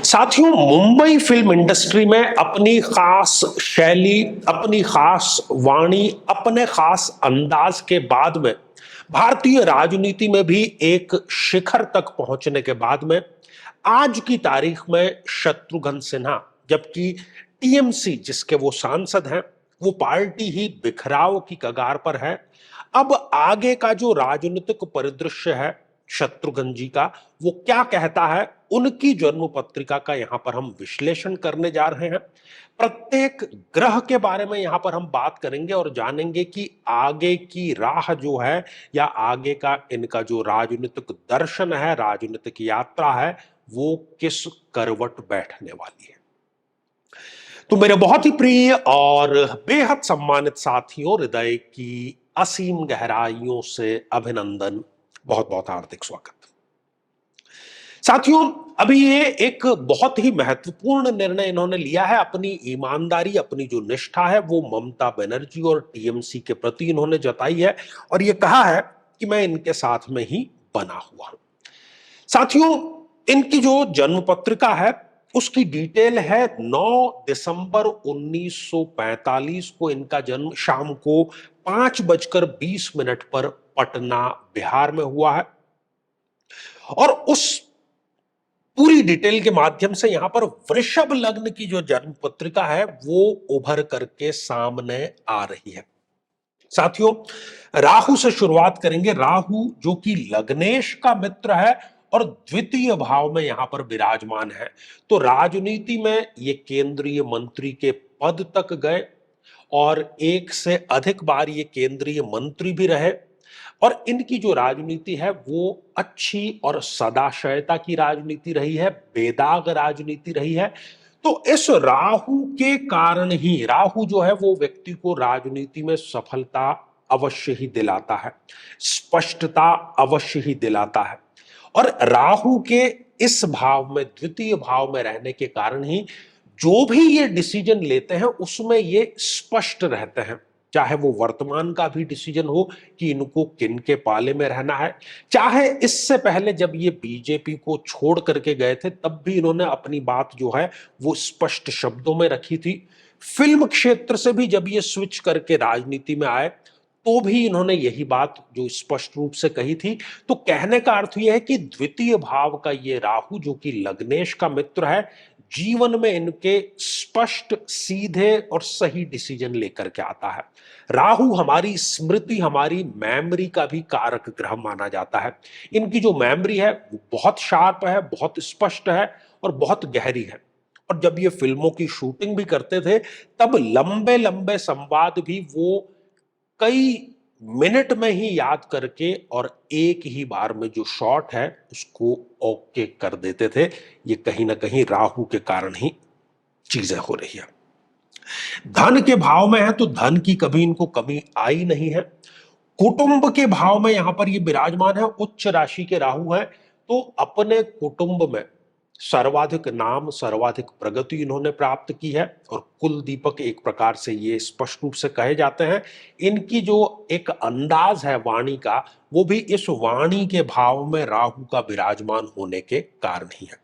साथियों, Mumbai film industry में अपनी खास शैली, अपनी खास वाणी, अपने खास अंदाज के बाद में भारतीय राजनीति में भी एक शिखर तक पहुंचने के बाद में आज की तारीख में शत्रुघ्न सिन्हा, जबकि टीएमसी जिसके वो सांसद हैं, वो पार्टी ही बिखराव की कगार पर है। अब आगे का जो राजनीतिक परिदृश्य है शत्रुघ्न जी का, वो क्या कहता है, उनकी जन्म पत्रिका का यहां पर हम विश्लेषण करने जा रहे हैं। प्रत्येक ग्रह के बारे में यहां पर हम बात करेंगे और जानेंगे कि आगे की राह जो है या आगे का इनका जो राजनीतिक दर्शन है, राजनीतिक यात्रा है, वो किस करवट बैठने वाली है। तो मेरे बहुत ही प्रिय और बेहद सम्मानित साथियों, हृदय की असीम गहराइयों से अभिनंदन, बहुत बहुत हार्दिक स्वागत। साथियों, अभी ये एक बहुत ही महत्वपूर्ण निर्णय इन्होंने लिया है। अपनी ईमानदारी, अपनी जो निष्ठा है वो ममता बनर्जी और टीएमसी के प्रति इन्होंने जताई है और ये कहा है कि मैं इनके साथ में ही बना हुआ हूं। साथियों, इनकी जो जन्म पत्रिका है उसकी डिटेल है 9 दिसंबर 1945 को इनका जन्म शाम को 5:20 पर पटना, बिहार में हुआ है। और उस पूरी डिटेल के माध्यम से यहां पर वृषभ लग्न की जो जन्म पत्रिका है वो उभर करके सामने आ रही है। साथियों, राहु से शुरुआत करेंगे। राहु जो कि लग्नेश का मित्र है और द्वितीय भाव में यहां पर विराजमान है, तो राजनीति में ये केंद्रीय मंत्री के पद तक गए और एक से अधिक बार ये केंद्रीय मंत्री भी रहे। और इनकी जो राजनीति है वो अच्छी और सदाशयता की राजनीति रही है, बेदाग राजनीति रही है। तो इस राहु के कारण ही, राहु जो है वो व्यक्ति को राजनीति में सफलता अवश्य ही दिलाता है, स्पष्टता अवश्य ही दिलाता है। और राहु के इस भाव में, द्वितीय भाव में रहने के कारण ही जो भी ये डिसीजन लेते हैं उसमें ये स्पष्ट रहते हैं। चाहे वो वर्तमान का भी डिसीजन हो कि इनको किन के पाले में रहना है, चाहे इससे पहले जब ये बीजेपी को छोड़ करके गए थे तब भी इन्होंने अपनी बात जो है वो स्पष्ट शब्दों में रखी थी। फिल्म क्षेत्र से भी जब ये स्विच करके राजनीति में आए तो भी इन्होंने यही बात जो स्पष्ट रूप से कही थी। तो कहने का अर्थ यह है कि द्वितीय भाव का ये राहु जो कि लग्नेश का मित्र है, जीवन में इनके स्पष्ट, सीधे और सही डिसीजन लेकर के आता है। राहु हमारी स्मृति, हमारी मेमोरी का भी कारक ग्रह माना जाता है। इनकी जो मेमोरी है वो बहुत शार्प है, बहुत स्पष्ट है और बहुत गहरी है। और जब ये फिल्मों की शूटिंग भी करते थे तब लंबे लंबे संवाद भी वो कई मिनट में ही याद करके और एक ही बार में जो शॉट है उसको ओके कर देते थे। ये कहीं ना कहीं राहु के कारण ही चीजें हो रही है। धन के भाव में है तो धन की कभी इनको कमी आई नहीं है। कुटुंब के भाव में यहां पर ये विराजमान है, उच्च राशि के राहु है, तो अपने कुटुंब में सर्वाधिक नाम, सर्वाधिक प्रगति इन्होंने प्राप्त की है। और कुल दीपक एक प्रकार से ये स्पष्ट रूप से कहे जाते हैं। इनकी जो एक अंदाज है वाणी का, वो भी इस वाणी के भाव में राहु का विराजमान होने के कारण ही है।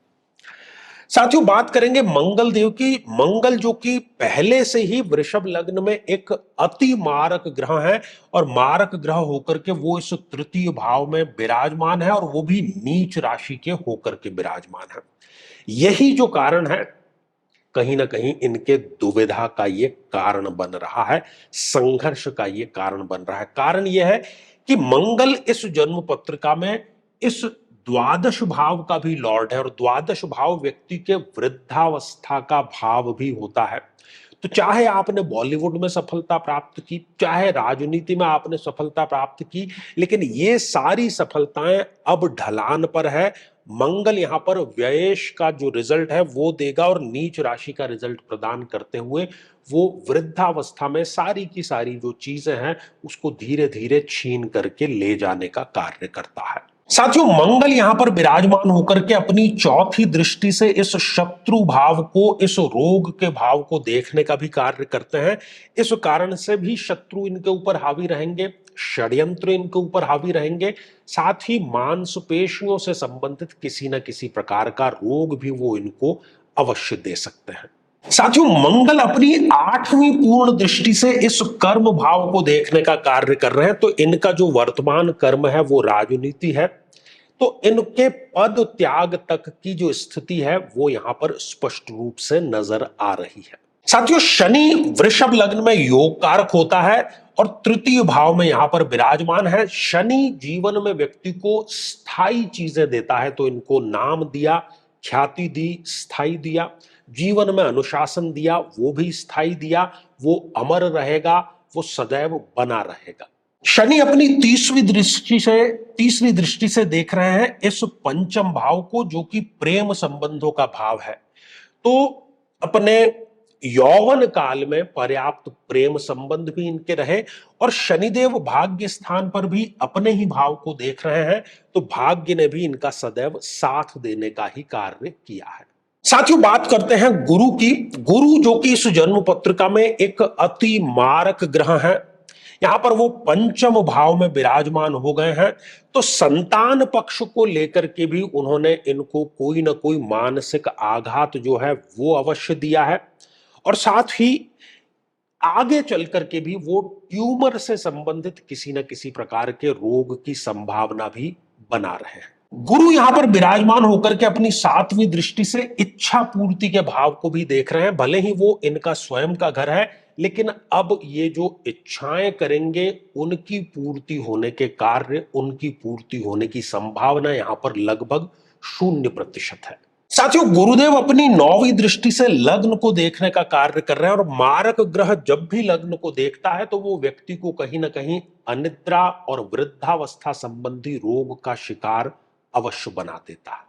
साथियों, बात करेंगे मंगल देव की। मंगल जो कि पहले से ही वृषभ लग्न में एक अति मारक ग्रह है और मारक ग्रह होकर के वो इस तृतीय भाव में विराजमान है और वो भी नीच राशि के होकर के विराजमान है। यही जो कारण है, कहीं ना कहीं इनके दुविधा का ये कारण बन रहा है, संघर्ष का ये कारण बन रहा है। कारण यह है कि मंगल इस जन्म पत्रिका में इस द्वादश भाव का भी लॉर्ड है और द्वादश भाव व्यक्ति के वृद्धावस्था का भाव भी होता है। तो चाहे आपने बॉलीवुड में सफलता प्राप्त की, चाहे राजनीति में आपने सफलता प्राप्त की, लेकिन ये सारी सफलताएं अब ढलान पर है। मंगल यहां पर व्ययेश का जो रिजल्ट है वो देगा और नीच राशि का रिजल्ट प्रदान करते हुए वो वृद्धावस्था में सारी की सारी जो चीजें हैं उसको धीरे धीरे छीन करके ले जाने का कार्य करता है। साथियों, मंगल यहां पर विराजमान होकर के अपनी चौथी दृष्टि से इस शत्रु भाव को, इस रोग के भाव को देखने का भी कार्य करते हैं। इस कारण से भी शत्रु इनके ऊपर हावी रहेंगे। षड्यंत्र इनके ऊपर हावी रहेंगे, साथ ही मांसपेशियों से संबंधित किसी न किसी प्रकार का रोग भी वो इनको अवश्य दे सकते हैं। साथियों, मंगल अपनी 8वीं पूर्ण दृष्टि से इस कर्म भाव को देखने का कार्य कर रहे हैं, तो इनका जो वर्तमान कर्म है वो राजनीति है, तो इनके पद त्याग तक की जो स्थिति है वो यहां पर स्पष्ट रूप से नजर आ रही है। साथियों, शनि वृषभ लग्न में योग कारक होता है और तृतीय भाव में यहां पर विराजमान है। शनि जीवन में व्यक्ति को स्थायी चीजें देता है, तो इनको नाम दिया, ख्याति दी, स्थायी दिया, जीवन में अनुशासन दिया, वो भी स्थायी दिया, वो अमर रहेगा, वो सदैव बना रहेगा। शनि अपनी तीसरी दृष्टि से देख रहे हैं इस पंचम भाव को, जो कि प्रेम संबंधों का भाव है। तो अपने यौवन काल में पर्याप्त प्रेम संबंध भी इनके रहे और शनिदेव भाग्य स्थान पर भी अपने ही भाव को देख रहे हैं, तो भाग्य ने भी इनका सदैव साथ देने का ही कार्य किया है। साथियों, बात करते हैं गुरु की। गुरु जो कि इस जन्म पत्रिका में एक अति मारक ग्रह है, यहां पर वो पंचम भाव में विराजमान हो गए हैं, तो संतान पक्ष को लेकर के भी उन्होंने इनको कोई ना कोई मानसिक आघात जो है वो अवश्य दिया है और साथ ही आगे चल करके भी वो ट्यूमर से संबंधित किसी न किसी प्रकार के रोग की संभावना भी बना रहे हैं। गुरु यहां पर विराजमान होकर के अपनी 7वीं दृष्टि से इच्छा पूर्ति के भाव को भी देख रहे हैं। भले ही वो इनका स्वयं का घर है, लेकिन अब ये जो इच्छाएं करेंगे उनकी पूर्ति होने के कार्य, उनकी पूर्ति होने की संभावना यहां पर लगभग 0% है। साथियों, गुरुदेव अपनी 9वीं दृष्टि से लग्न को देखने का कार्य कर रहे हैं और मारक ग्रह जब भी लग्न को देखता है तो वो व्यक्ति को कहीं ना कहीं अनिद्रा और वृद्धावस्था संबंधी रोग का शिकार अवश्य बना देता है।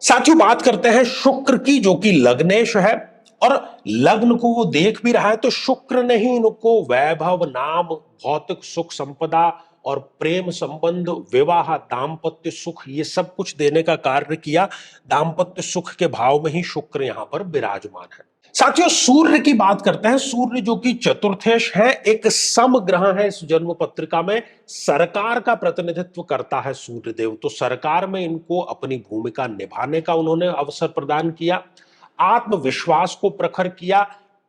साथियों, बात करते हैं शुक्र की, जो कि लग्नेश है और लग्न को वो देख भी रहा है, तो शुक्र ने ही इनको वैभव, नाम, भौतिक सुख संपदा और प्रेम संबंध, विवाह, दाम्पत्य सुख, ये सब कुछ देने का कार्य किया। दाम्पत्य सुख के भाव में ही शुक्र यहां पर विराजमान है। साथियों, सूर्य की बात करते हैं। सूर्य जो कि चतुर्थेश है, एक सम ग्रह है इस जन्म पत्रिका में, सरकार का प्रतिनिधित्व करता है सूर्यदेव, तो सरकार में इनको अपनी भूमिका निभाने का उन्होंने अवसर प्रदान किया, आत्मविश्वास को प्रखर किया,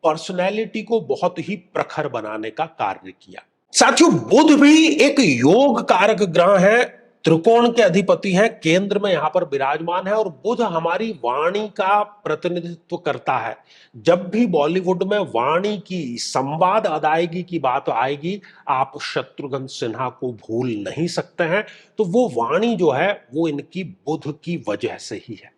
पर्सनैलिटी को बहुत ही प्रखर बनाने का कार्य किया। साथियों, बुध भी एक योग कारक ग्रह है, त्रिकोण के अधिपति हैं, केंद्र में यहां पर विराजमान है और बुध हमारी वाणी का प्रतिनिधित्व करता है। जब भी बॉलीवुड में वाणी की, संवाद अदायगी की बात आएगी, आप शत्रुघ्न सिन्हा को भूल नहीं सकते हैं, तो वो वाणी जो है वो इनकी बुध की वजह से ही है।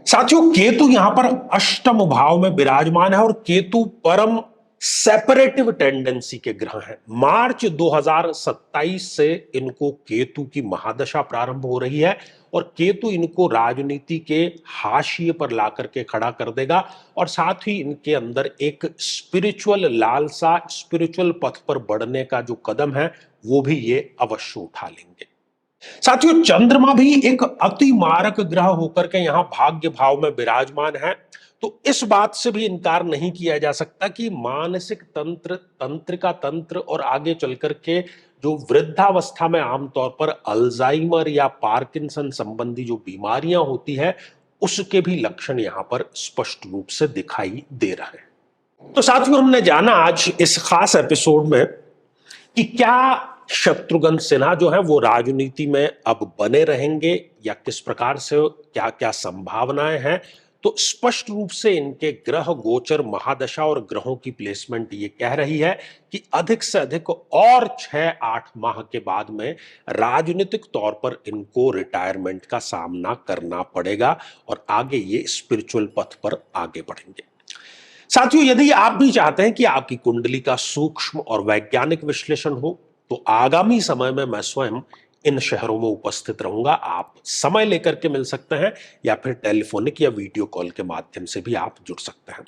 साथियों, केतु यहां पर अष्टम भाव में विराजमान है और केतु परम सेपरेटिव टेंडेंसी के ग्रह हैं। मार्च 2027 से इनको केतु की महादशा प्रारंभ हो रही है और केतु इनको राजनीति के हाशिए पर लाकर के खड़ा कर देगा और साथ ही इनके अंदर एक स्पिरिचुअल लालसा, स्पिरिचुअल पथ पर बढ़ने का जो कदम है वो भी ये अवश्य उठा लेंगे। साथियों, चंद्रमा भी एक अति मारक ग्रह होकर के यहां भाग्य भाव में विराजमान है, तो इस बात से भी इनकार नहीं किया जा सकता कि मानसिक तंत्र, तंत्रिका तंत्र और आगे चलकर के जो वृद्धावस्था में आमतौर पर अल्जाइमर या पार्किंसन संबंधी जो बीमारियां होती है उसके भी लक्षण यहां पर स्पष्ट रूप से दिखाई दे रहे हैं। तो साथियों, हमने जाना आज इस खास एपिसोड में कि क्या शत्रुघ्न सिन्हा जो है वो राजनीति में अब बने रहेंगे या किस प्रकार से, क्या क्या संभावनाएं हैं। तो स्पष्ट रूप से इनके ग्रह गोचर, महादशा और ग्रहों की प्लेसमेंट ये कह रही है कि अधिक से अधिक और 6-8 माह के बाद में राजनीतिक तौर पर इनको रिटायरमेंट का सामना करना पड़ेगा और आगे ये स्पिरिचुअल पथ पर आगे बढ़ेंगे। साथियों, यदि आप भी चाहते हैं कि आपकी कुंडली का सूक्ष्म और वैज्ञानिक विश्लेषण हो, तो आगामी समय में मैं स्वयं इन शहरों में उपस्थित रहूंगा। आप समय लेकर के मिल सकते हैं या फिर टेलीफोनिक या वीडियो कॉल के माध्यम से भी आप जुड़ सकते हैं।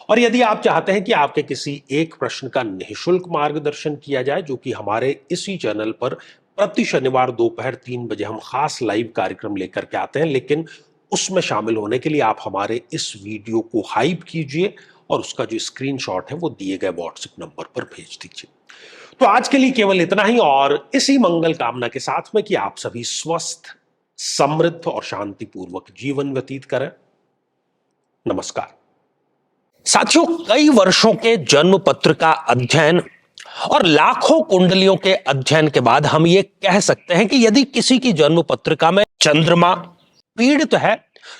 और यदि आप चाहते हैं कि आपके किसी एक प्रश्न का निःशुल्क मार्गदर्शन किया जाए, जो कि हमारे इसी चैनल पर प्रति शनिवार दोपहर 3 बजे हम खास लाइव कार्यक्रम लेकर के आते हैं, लेकिन उसमें शामिल होने के लिए आप हमारे इस वीडियो को हाइप कीजिए और उसका जो स्क्रीनशॉट है वो दिए गए व्हाट्सएप नंबर पर भेज दीजिए। तो आज के लिए केवल इतना ही, और इसी मंगल कामना के साथ में कि आप सभी स्वस्थ, समृद्ध और शांतिपूर्वक जीवन व्यतीत करें। नमस्कार साथियों, कई वर्षों के जन्म पत्र का अध्ययन और लाखों कुंडलियों के अध्ययन के बाद हम ये कह सकते हैं कि यदि किसी की जन्म पत्रिका में चंद्रमा पीड़ित है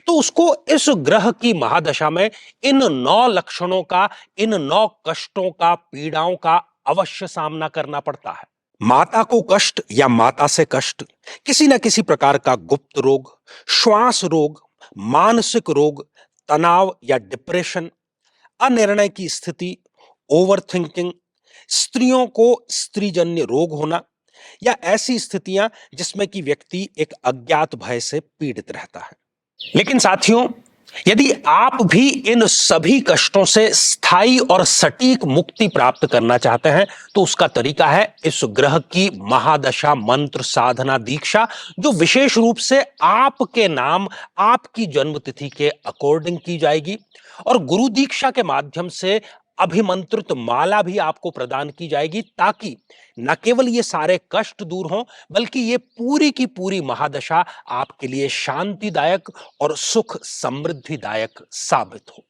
तो उसको इस ग्रह की महादशा में इन 9 लक्षणों का, इन 9 कष्टों का, पीड़ाओं का अवश्य सामना करना पड़ता है। माता को कष्ट या माता से कष्ट, किसी न किसी प्रकार का गुप्त रोग, श्वास रोग, मानसिक रोग, तनाव या डिप्रेशन, अनिर्णय की स्थिति, ओवर थिंकिंग, स्त्रियों को स्त्रीजन्य रोग होना या ऐसी स्थितियां जिसमें कि व्यक्ति एक अज्ञात भय से पीड़ित रहता है। लेकिन साथियों, यदि आप भी इन सभी कष्टों से स्थायी और सटीक मुक्ति प्राप्त करना चाहते हैं तो उसका तरीका है इस ग्रह की महादशा मंत्र साधना दीक्षा, जो विशेष रूप से आपके नाम, आपकी जन्मतिथि के अकॉर्डिंग की जाएगी, और गुरु दीक्षा के माध्यम से अभिमंत्रित माला भी आपको प्रदान की जाएगी, ताकि न केवल ये सारे कष्ट दूर हों बल्कि ये पूरी की पूरी महादशा आपके लिए शांतिदायक और सुख समृद्धिदायक साबित हो।